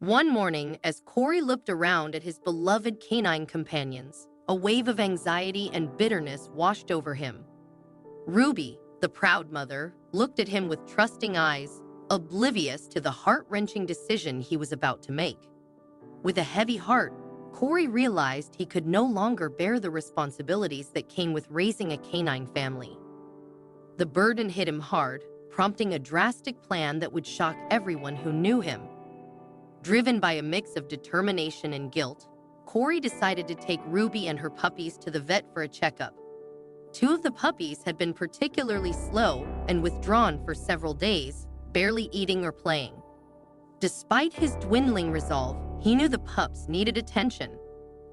One morning, as Corey looked around at his beloved canine companions, a wave of anxiety and bitterness washed over him. Ruby, the proud mother, looked at him with trusting eyes, oblivious to the heart-wrenching decision he was about to make. With a heavy heart, Corey realized he could no longer bear the responsibilities that came with raising a canine family. The burden hit him hard, prompting a drastic plan that would shock everyone who knew him. Driven by a mix of determination and guilt, Corey decided to take Ruby and her puppies to the vet for a checkup. Two of the puppies had been particularly slow and withdrawn for several days, barely eating or playing. Despite his dwindling resolve, he knew the pups needed attention.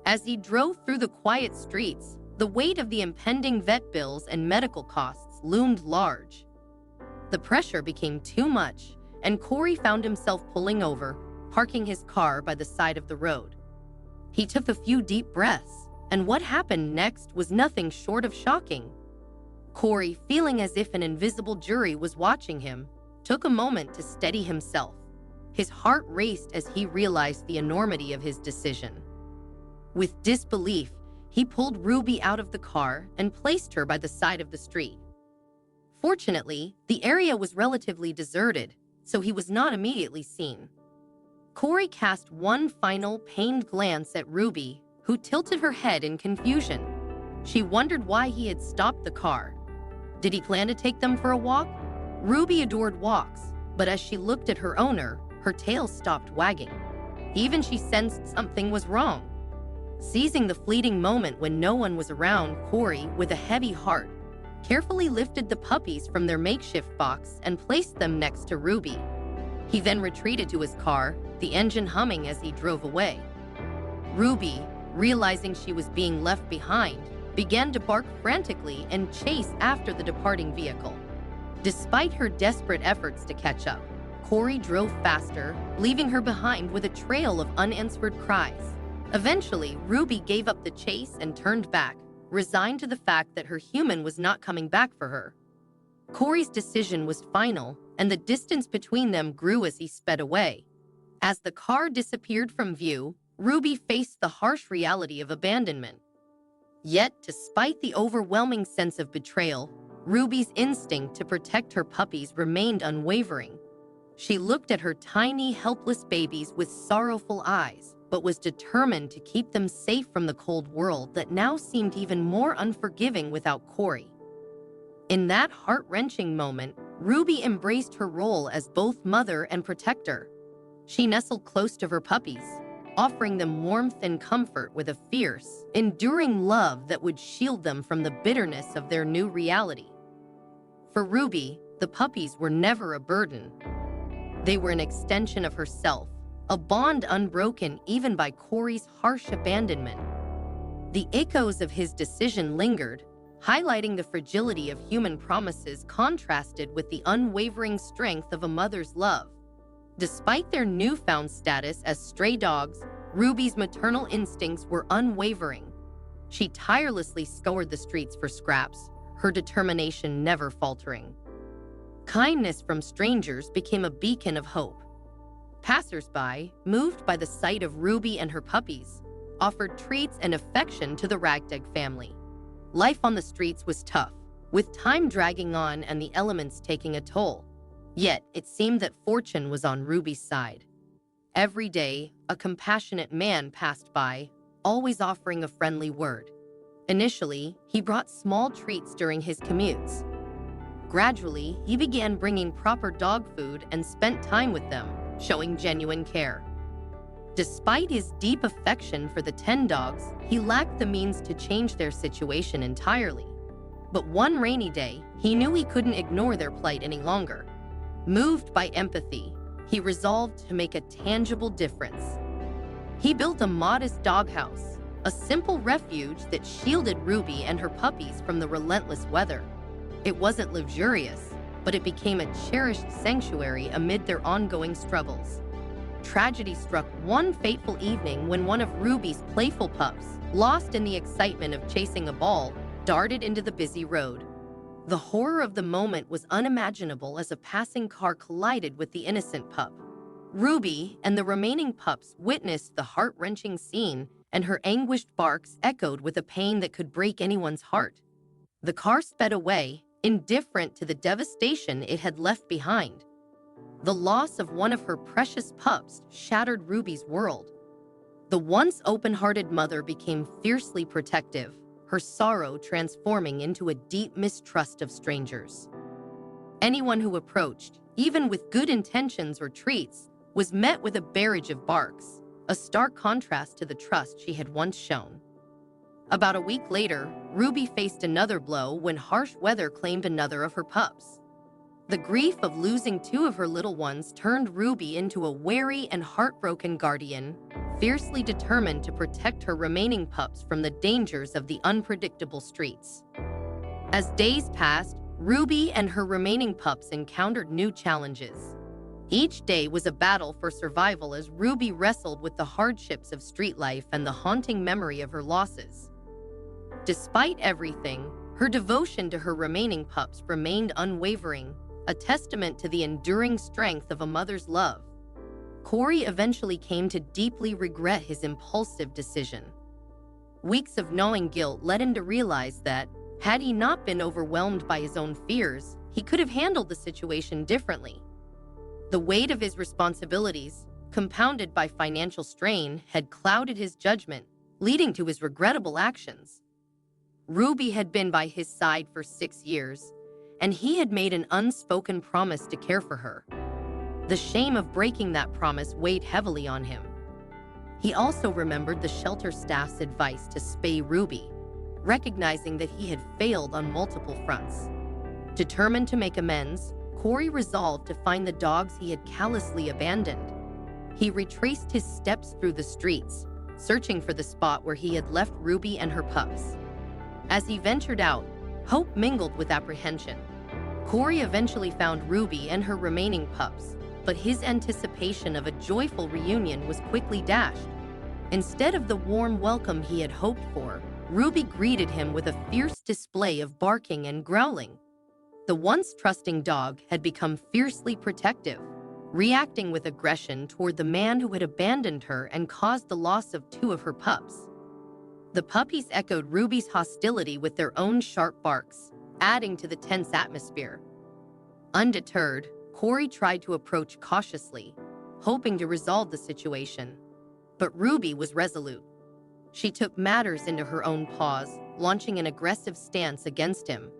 As he drove through the quiet streets, the weight of the impending vet bills and medical costs loomed large. The pressure became too much, and Corey found himself pulling over, parking his car by the side of the road. He took a few deep breaths, and what happened next was nothing short of shocking. Corey, feeling as if an invisible jury was watching him, took a moment to steady himself. His heart raced as he realized the enormity of his decision. With disbelief, he pulled Ruby out of the car and placed her by the side of the street. Fortunately, the area was relatively deserted, so he was not immediately seen. Corey cast one final pained glance at Ruby, who tilted her head in confusion. She wondered why he had stopped the car. Did he plan to take them for a walk? Ruby adored walks, but as she looked at her owner, her tail stopped wagging. Even she sensed something was wrong. Seizing the fleeting moment when no one was around, Corey, with a heavy heart, carefully lifted the puppies from their makeshift box and placed them next to Ruby. He then retreated to his car, the engine humming as he drove away. Ruby, realizing she was being left behind, began to bark frantically and chase after the departing vehicle. Despite her desperate efforts to catch up, Corey drove faster, leaving her behind with a trail of unanswered cries. Eventually, Ruby gave up the chase and turned back, resigned to the fact that her human was not coming back for her. Corey's decision was final, and the distance between them grew as he sped away. As the car disappeared from view, Ruby faced the harsh reality of abandonment. Yet, despite the overwhelming sense of betrayal, Ruby's instinct to protect her puppies remained unwavering. She looked at her tiny, helpless babies with sorrowful eyes, but was determined to keep them safe from the cold world that now seemed even more unforgiving without Corey. In that heart-wrenching moment, Ruby embraced her role as both mother and protector. She nestled close to her puppies, offering them warmth and comfort with a fierce, enduring love that would shield them from the bitterness of their new reality. For Ruby, the puppies were never a burden. They were an extension of herself, a bond unbroken even by Corey's harsh abandonment. The echoes of his decision lingered, highlighting the fragility of human promises contrasted with the unwavering strength of a mother's love. Despite their newfound status as stray dogs, Ruby's maternal instincts were unwavering. She tirelessly scoured the streets for scraps, her determination never faltering. Kindness from strangers became a beacon of hope. Passers-by, moved by the sight of Ruby and her puppies, offered treats and affection to the ragtag family. Life on the streets was tough, with time dragging on and the elements taking a toll. Yet, it seemed that fortune was on Ruby's side. Every day, a compassionate man passed by, always offering a friendly word. Initially, he brought small treats during his commutes. Gradually, he began bringing proper dog food and spent time with them, showing genuine care. Despite his deep affection for the 10 dogs, he lacked the means to change their situation entirely. But one rainy day, he knew he couldn't ignore their plight any longer. Moved by empathy, he resolved to make a tangible difference. He built a modest doghouse, a simple refuge that shielded Ruby and her puppies from the relentless weather. It wasn't luxurious, but it became a cherished sanctuary amid their ongoing struggles. Tragedy struck one fateful evening when one of Ruby's playful pups, lost in the excitement of chasing a ball, darted into the busy road. The horror of the moment was unimaginable as a passing car collided with the innocent pup. Ruby and the remaining pups witnessed the heart-wrenching scene, and her anguished barks echoed with a pain that could break anyone's heart. The car sped away, indifferent to the devastation it had left behind. The loss of one of her precious pups shattered Ruby's world. The once open-hearted mother became fiercely protective, her sorrow transforming into a deep mistrust of strangers. Anyone who approached, even with good intentions or treats, was met with a barrage of barks, a stark contrast to the trust she had once shown. About a week later, Ruby faced another blow when harsh weather claimed another of her pups. The grief of losing two of her little ones turned Ruby into a wary and heartbroken guardian, fiercely determined to protect her remaining pups from the dangers of the unpredictable streets. As days passed, Ruby and her remaining pups encountered new challenges. Each day was a battle for survival as Ruby wrestled with the hardships of street life and the haunting memory of her losses. Despite everything, her devotion to her remaining pups remained unwavering, a testament to the enduring strength of a mother's love. Corey eventually came to deeply regret his impulsive decision. Weeks of gnawing guilt led him to realize that, had he not been overwhelmed by his own fears, he could have handled the situation differently. The weight of his responsibilities, compounded by financial strain, had clouded his judgment, leading to his regrettable actions. Ruby had been by his side for 6 years, and he had made an unspoken promise to care for her. The shame of breaking that promise weighed heavily on him. He also remembered the shelter staff's advice to spay Ruby, recognizing that he had failed on multiple fronts. Determined to make amends, Corey resolved to find the dogs he had callously abandoned. He retraced his steps through the streets, searching for the spot where he had left Ruby and her pups. As he ventured out, hope mingled with apprehension. Corey eventually found Ruby and her remaining pups, but his anticipation of a joyful reunion was quickly dashed. Instead of the warm welcome he had hoped for, Ruby greeted him with a fierce display of barking and growling. The once trusting dog had become fiercely protective, reacting with aggression toward the man who had abandoned her and caused the loss of two of her pups. The puppies echoed Ruby's hostility with their own sharp barks, adding to the tense atmosphere. Undeterred, Corey tried to approach cautiously, hoping to resolve the situation. But Ruby was resolute. She took matters into her own paws, launching an aggressive stance against him.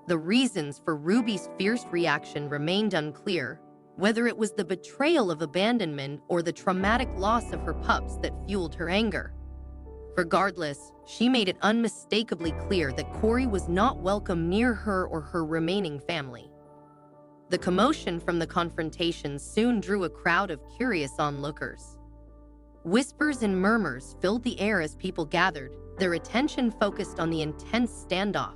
The reasons for Ruby's fierce reaction remained unclear, whether it was the betrayal of abandonment or the traumatic loss of her pups that fueled her anger. Regardless, she made it unmistakably clear that Corey was not welcome near her or her remaining family. The commotion from the confrontation soon drew a crowd of curious onlookers. Whispers and murmurs filled the air as people gathered, their attention focused on the intense standoff.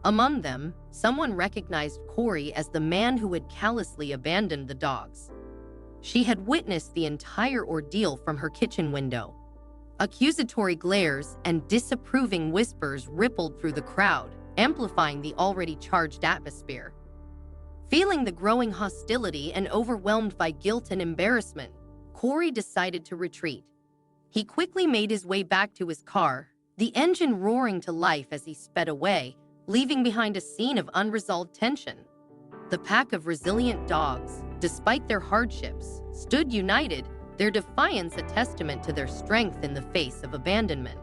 Among them, someone recognized Corey as the man who had callously abandoned the dogs. She had witnessed the entire ordeal from her kitchen window. Accusatory glares and disapproving whispers rippled through the crowd, amplifying the already charged atmosphere. Feeling the growing hostility and overwhelmed by guilt and embarrassment, Corey decided to retreat. He quickly made his way back to his car, the engine roaring to life as he sped away, leaving behind a scene of unresolved tension. The pack of resilient dogs, despite their hardships, stood united, their defiance a testament to their strength in the face of abandonment.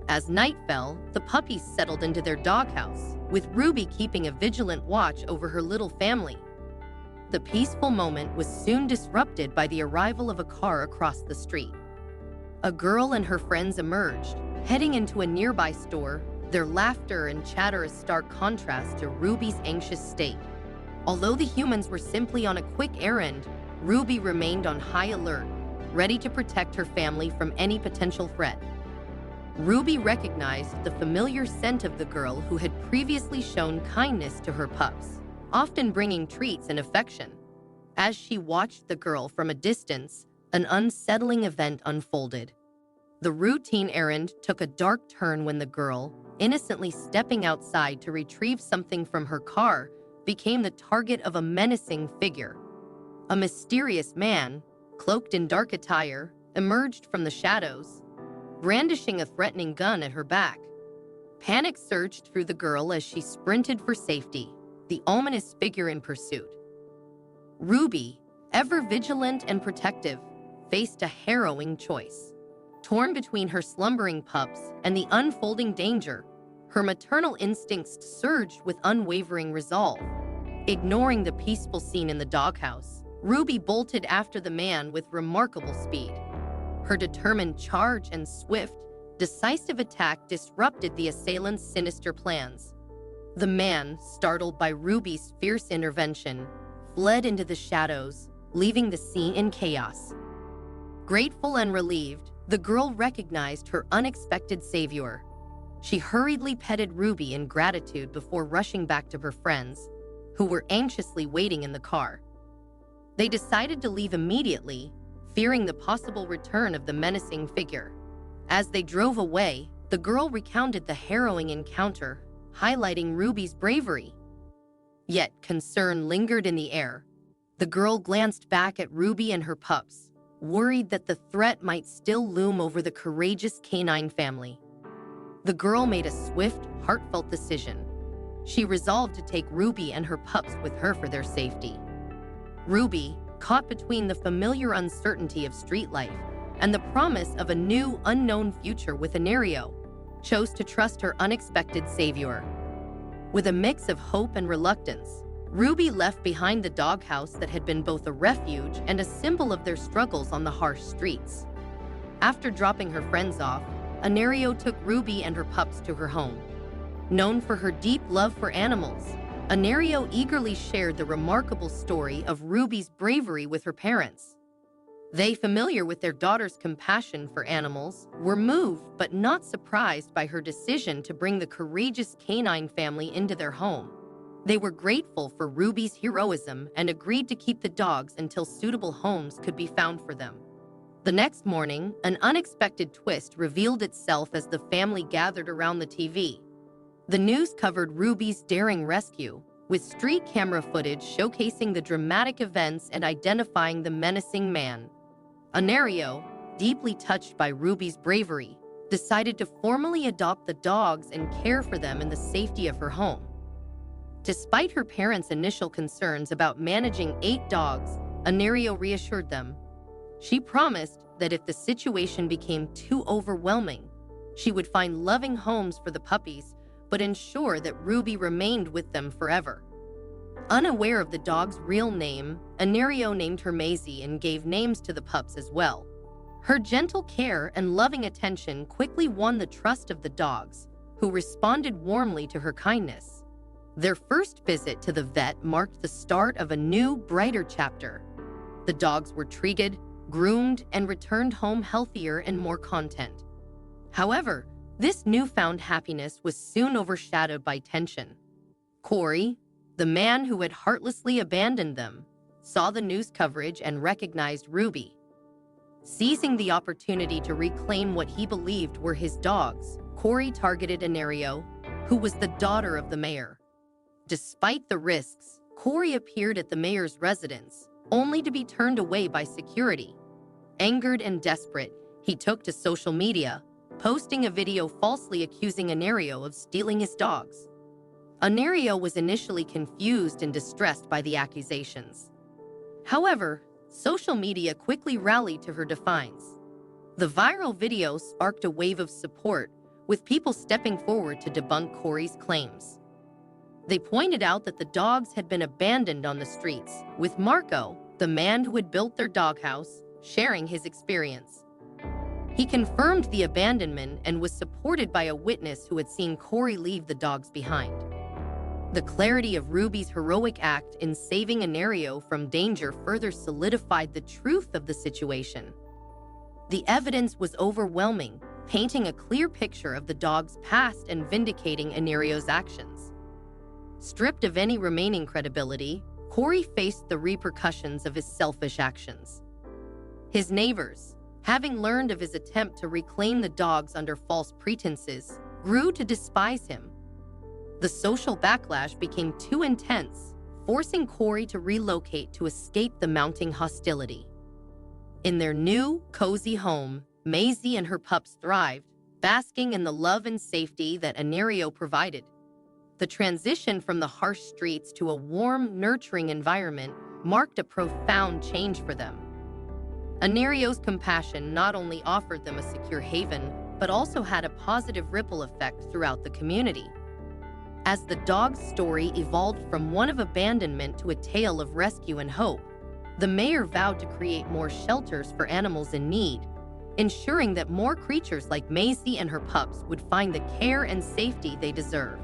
As night fell, the puppies settled into their doghouse, with Ruby keeping a vigilant watch over her little family. The peaceful moment was soon disrupted by the arrival of a car across the street. A girl and her friends emerged, heading into a nearby store, their laughter and chatter a stark contrast to Ruby's anxious state. Although the humans were simply on a quick errand, Ruby remained on high alert, ready to protect her family from any potential threat. Ruby recognized the familiar scent of the girl who had previously shown kindness to her pups, often bringing treats and affection. As she watched the girl from a distance, an unsettling event unfolded. The routine errand took a dark turn when the girl, innocently stepping outside to retrieve something from her car, became the target of a menacing figure. A mysterious man, cloaked in dark attire, emerged from the shadows, brandishing a threatening gun at her back. Panic surged through the girl as she sprinted for safety, the ominous figure in pursuit. Ruby, ever vigilant and protective, faced a harrowing choice. Torn between her slumbering pups and the unfolding danger, her maternal instincts surged with unwavering resolve. Ignoring the peaceful scene in the doghouse, Ruby bolted after the man with remarkable speed. Her determined charge and swift, decisive attack disrupted the assailant's sinister plans. The man, startled by Ruby's fierce intervention, fled into the shadows, leaving the scene in chaos. Grateful and relieved, the girl recognized her unexpected savior. She hurriedly petted Ruby in gratitude before rushing back to her friends, who were anxiously waiting in the car. They decided to leave immediately, fearing the possible return of the menacing figure. As they drove away, the girl recounted the harrowing encounter, highlighting Ruby's bravery. Yet concern lingered in the air. The girl glanced back at Ruby and her pups, worried that the threat might still loom over the courageous canine family. The girl made a swift, heartfelt decision. She resolved to take Ruby and her pups with her for their safety. Ruby, caught between the familiar uncertainty of street life and the promise of a new, unknown future with Anerio, chose to trust her unexpected savior. With a mix of hope and reluctance, Ruby left behind the doghouse that had been both a refuge and a symbol of their struggles on the harsh streets. After dropping her friends off, Anerio took Ruby and her pups to her home. Known for her deep love for animals, Anerio eagerly shared the remarkable story of Ruby's bravery with her parents. They, familiar with their daughter's compassion for animals, were moved but not surprised by her decision to bring the courageous canine family into their home. They were grateful for Ruby's heroism and agreed to keep the dogs until suitable homes could be found for them. The next morning, an unexpected twist revealed itself as the family gathered around the TV. The news covered Ruby's daring rescue, with street camera footage showcasing the dramatic events and identifying the menacing man. Anerio, deeply touched by Ruby's bravery, decided to formally adopt the dogs and care for them in the safety of her home. Despite her parents' initial concerns about managing 8 dogs, Anerio reassured them. She promised that if the situation became too overwhelming, she would find loving homes for the puppies, but ensure that Ruby remained with them forever. Unaware of the dog's real name, Anerio named her Maisie and gave names to the pups as well. Her gentle care and loving attention quickly won the trust of the dogs, who responded warmly to her kindness. Their first visit to the vet marked the start of a new, brighter chapter. The dogs were treated, groomed, and returned home healthier and more content. However, this newfound happiness was soon overshadowed by tension. Corey, the man who had heartlessly abandoned them, saw the news coverage and recognized Ruby. Seizing the opportunity to reclaim what he believed were his dogs, Corey targeted Anerio, who was the daughter of the mayor. Despite the risks, Corey appeared at the mayor's residence, only to be turned away by security. Angered and desperate, he took to social media, posting a video falsely accusing Anerio of stealing his dogs. Anerio was initially confused and distressed by the accusations. However, social media quickly rallied to her defense. The viral video sparked a wave of support, with people stepping forward to debunk Corey's claims. They pointed out that the dogs had been abandoned on the streets, with Marco, the man who had built their doghouse, sharing his experience. He confirmed the abandonment and was supported by a witness who had seen Corey leave the dogs behind. The clarity of Ruby's heroic act in saving Anerio from danger further solidified the truth of the situation. The evidence was overwhelming, painting a clear picture of the dog's past and vindicating Anerio's actions. Stripped of any remaining credibility, Corey faced the repercussions of his selfish actions. His neighbors, having learned of his attempt to reclaim the dogs under false pretenses, grew to despise him. The social backlash became too intense, forcing Corey to relocate to escape the mounting hostility. In their new, cozy home, Maisie and her pups thrived, basking in the love and safety that Anerio provided. The transition from the harsh streets to a warm, nurturing environment marked a profound change for them. Anerio's compassion not only offered them a secure haven, but also had a positive ripple effect throughout the community. As the dog's story evolved from one of abandonment to a tale of rescue and hope, the mayor vowed to create more shelters for animals in need, ensuring that more creatures like Maisie and her pups would find the care and safety they deserve.